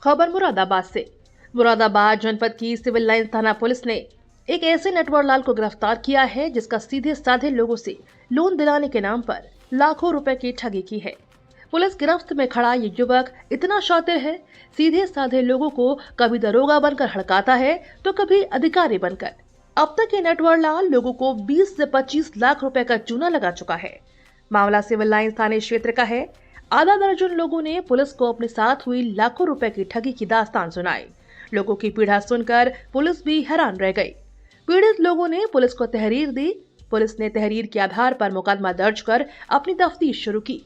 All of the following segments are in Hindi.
खबर मुरादाबाद से। मुरादाबाद जनपद की सिविल लाइन थाना पुलिस ने एक ऐसे नटवरलाल को गिरफ्तार किया है जिसका सीधे साधे लोगों से लोन दिलाने के नाम पर लाखों रुपए की ठगी की है। पुलिस गिरफ्त में खड़ा ये युवक इतना शातिर है, सीधे साधे लोगों को कभी दरोगा बनकर हड़काता है तो कभी अधिकारी बनकर। अब तक ये नटवरलाल लोगों को 20 से 25 लाख रुपए का चूना लगा चुका है। मामला सिविल लाइन थाने क्षेत्र का है। आधा दर्जन लोगों ने पुलिस को अपने साथ हुई लाखों रुपए की ठगी की दास्तान सुनाई। लोगों की पीड़ा सुनकर पुलिस भी हैरान रह गई। पीड़ित लोगों ने पुलिस को तहरीर दी। पुलिस ने तहरीर के आधार पर मुकदमा दर्ज कर अपनी तफ्तीश शुरू की।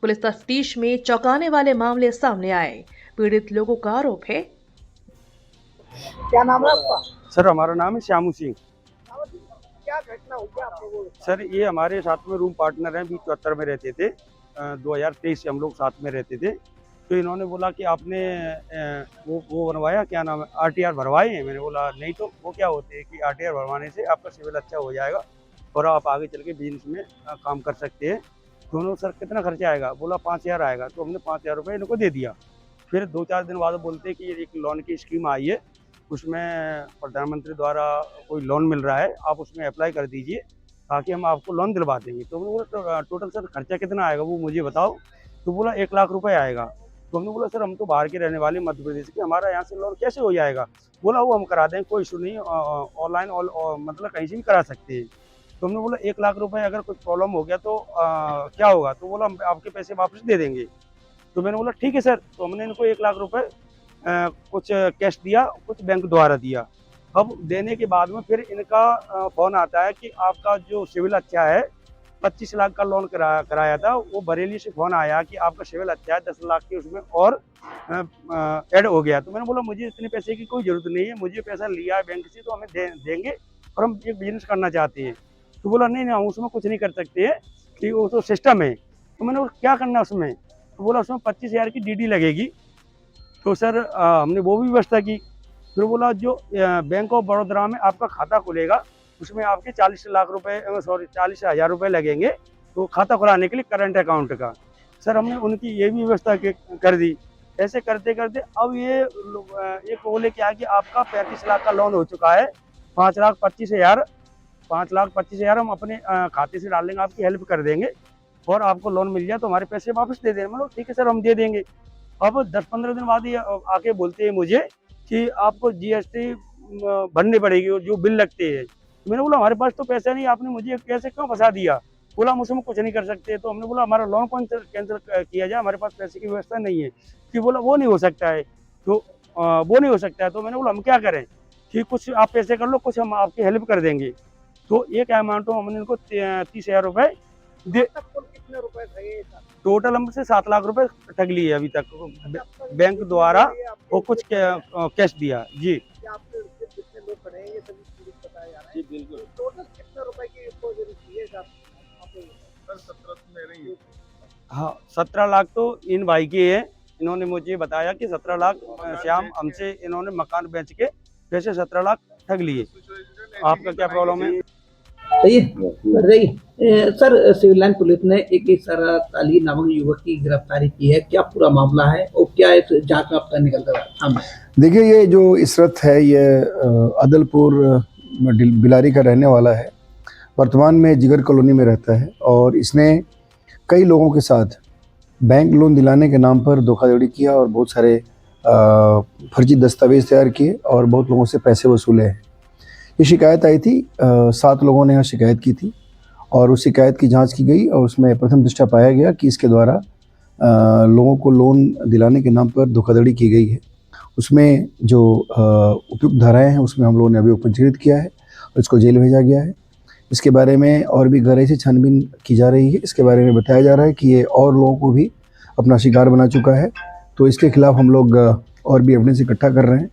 पुलिस तफ्तीश में चौंकाने वाले मामले सामने आए। पीड़ित लोगों का आरोप है। क्या नाम है आपका? सर हमारा नाम है श्यामू सिंह। क्या घटना हुई आपको वो? सर ये हमारे साथ में रूम पार्टनर हैं, 74 में रहते थे। 2023 से हम लोग साथ में रहते थे। तो इन्होंने बोला कि आपने वो बनवाया, क्या नाम है, RTR भरवाए हैं। मैंने बोला नहीं। तो वो क्या होते हैं कि RTR भरवाने से आपका सिविल अच्छा हो जाएगा और आप आगे चल के बिजनेस में काम कर सकते हैं। तो उन्होंने सर कितना खर्चा आएगा? बोला 5000 आएगा। तो हमने 5000 रुपये इनको दे दिया। फिर 2-4 दिन बाद बोलते हैं कि एक लोन की स्कीम आई है, उसमें प्रधानमंत्री द्वारा कोई लोन मिल रहा है, आप उसमें अप्लाई कर दीजिए ताकि हम आपको लोन दिलवा देंगे। तो हमने बोला टोटल सर खर्चा कितना आएगा वो मुझे बताओ। तो बोला 1 लाख रुपए आएगा। तो हमने बोला सर हम तो बाहर के रहने वाले, मध्य प्रदेश के, हमारा यहाँ से लोन कैसे हो जाएगा? बोला वो हम करा देंगे, कोई इशू नहीं, ऑनलाइन मतलब कहीं से भी करा सकते हैं। तो हमने बोला 1 लाख रुपए अगर कुछ प्रॉब्लम हो गया तो क्या होगा? तो बोला हम आपके पैसे वापस दे देंगे। तो मैंने बोला ठीक है सर। तो हमने इनको 1 लाख रुपए कुछ कैश दिया, कुछ बैंक द्वारा दिया। अब देने के बाद में फिर इनका फ़ोन आता है कि आपका जो सिविल अच्छा है, 25 लाख का लोन कराया था, वो बरेली से फ़ोन आया कि आपका सिविल अच्छा है, 10 लाख के उसमें और ऐड हो गया। तो मैंने बोला मुझे इतने पैसे की कोई ज़रूरत नहीं है, मुझे पैसा लिया है बैंक से तो हमें देंगे और हम एक बिज़नेस करना चाहते हैं। तो बोला नहीं हम उसमें कुछ नहीं कर सकते हैं कि वो तो सिस्टम है। तो मैंने बोला क्या करना है उसमें? तो बोला उसमें 25,000 की DD लगेगी। तो सर हमने वो भी व्यवस्था की। फिर बोला जो बैंक ऑफ बड़ौदा में आपका खाता खुलेगा उसमें आपके 40 लाख रुपए 40,000 रुपये लगेंगे, तो खाता खुलाने के लिए करंट अकाउंट का। सर हमने उनकी ये भी व्यवस्था कर दी। ऐसे करते करते अब ये बोले क्या कि आपका 35 लाख का लोन हो चुका है, 5,25,000 हम अपने खाते से डाल देंगे, आपकी हेल्प कर देंगे और आपको लोन मिल जाए तो हमारे पैसे वापस दे देंगे। मतलब ठीक है सर हम दे देंगे। अब 10-15 दिन बाद ये आके बोलते हैं मुझे कि आपको GST भरनी पड़ेगी, जो बिल लगते हैं। तो मैंने बोला हमारे पास तो पैसा नहीं, आपने मुझे कैसे क्यों फंसा दिया? बोला हम उसमें कुछ नहीं कर सकते। तो हमने बोला हमारा लोन कैंसिल किया जाए, हमारे पास पैसे की व्यवस्था नहीं है। कि बोला वो नहीं हो सकता है। तो वो नहीं हो सकता है। तो मैंने बोला हम क्या करें कि कुछ आप पैसे कर लो, कुछ हम आपकी हेल्प कर देंगे। तो एक अमाउंट हमने इनको 30,000 रुपये दे। कितने रुपए थे? टोटल हमसे 7 लाख रुपए ठग लिए अभी तक बैंक द्वारा, और कुछ कैश दिया जी। आपके जितने लोग खड़े हैं ये सभी पुलिस बताया जा रहा है। जी बिल्कुल। टोटल कितने रुपए की इसको जरूरत है साहब? हाँ 17 लाख तो इन भाई के हैं। इन्होंने मुझे बताया कि 17 लाख श्याम हमसे इन्होंने मकान बेच के पैसे 17 लाख ठग लिए। आपका क्या प्रॉब्लम है? सही कर रही सर, सिविल लाइन पुलिस ने एक इशरत अली नामक युवक की गिरफ्तारी की है। क्या पूरा मामला है और क्या इस जांच में अब तक निकल रहा है? देखिए ये जो इशरत है ये अदलपुर बिलारी का रहने वाला है। वर्तमान में जिगर कॉलोनी में रहता है और इसने कई लोगों के साथ बैंक लोन दिलाने के नाम पर धोखाधड़ी किया और बहुत सारे फर्जी दस्तावेज तैयार किए और बहुत लोगों से पैसे वसूले हैं। ये शिकायत आई थी, 7 लोगों ने यहाँ शिकायत की थी और उस शिकायत की जांच की गई और उसमें प्रथम दृष्टया पाया गया कि इसके द्वारा लोगों को लोन दिलाने के नाम पर धोखाधड़ी की गई है। उसमें जो उपयुक्त धाराएं हैं उसमें हम लोगों ने अभियोग पंजीकृत किया है और इसको जेल भेजा गया है। इसके बारे में और भी गहराई से छानबीन की जा रही है। इसके बारे में बताया जा रहा है कि ये और लोगों को भी अपना शिकार बना चुका है। तो इसके खिलाफ हम लोग और भी एविडेंस इकट्ठा कर रहे हैं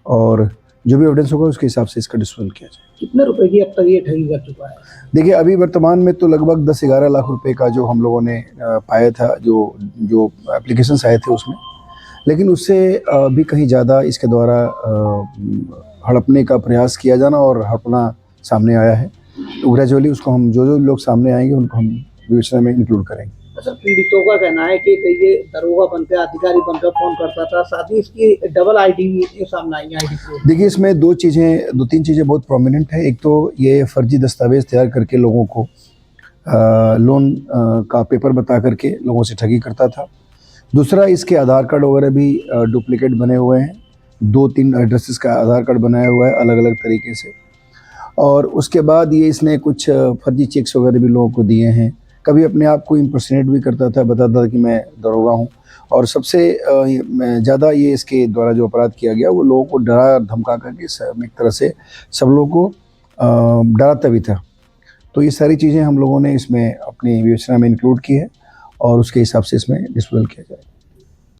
और जो भी एविडेंस होगा उसके हिसाब से इसका डिस्पोजल किया जाए। कितने रुपए की अब तक ये ठगी कर चुका है? देखिए अभी वर्तमान में तो लगभग 10-11 लाख रुपए का जो हम लोगों ने पाया था, जो एप्लीकेशंस आए थे उसमें, लेकिन उससे भी कहीं ज़्यादा इसके द्वारा हड़पने का प्रयास किया जाना और हड़पना सामने आया है। तो ग्रेजुअली उसको हम जो लोग सामने आएंगे उनको हम विवेचना में इंक्लूड करेंगे। सर पीड़ितों का कहना है कि ये दरोगा बनकर अधिकारी बनकर फोन करता था, साथ ही इसकी डबल आईडी भी सामने आई आईडी। देखिए, इसमें दो तीन चीज़ें बहुत प्रोमिनेंट है। एक तो ये फर्जी दस्तावेज तैयार करके लोगों को लोन का पेपर बता करके लोगों से ठगी करता था। दूसरा, इसके आधार कार्ड वगैरह भी डुप्लीकेट बने हुए हैं। 2-3 एड्रेसेस का आधार कार्ड बनाया हुआ है अलग अलग तरीके से। और उसके बाद ये इसने कुछ फर्जी चेक्स वगैरह भी लोगों को दिए हैं। कभी अपने आप को इम्पर्सनेट भी करता था, बताता था कि मैं दरोगा हूँ। और सबसे ज़्यादा ये इसके द्वारा जो अपराध किया गया वो लोगों को डरा धमका करके एक तरह से सब लोगों को डराता भी था। तो ये सारी चीज़ें हम लोगों ने इसमें अपनी विवेचना में इंक्लूड की है और उसके हिसाब से इसमें डिस्पोजल किया जाएगा।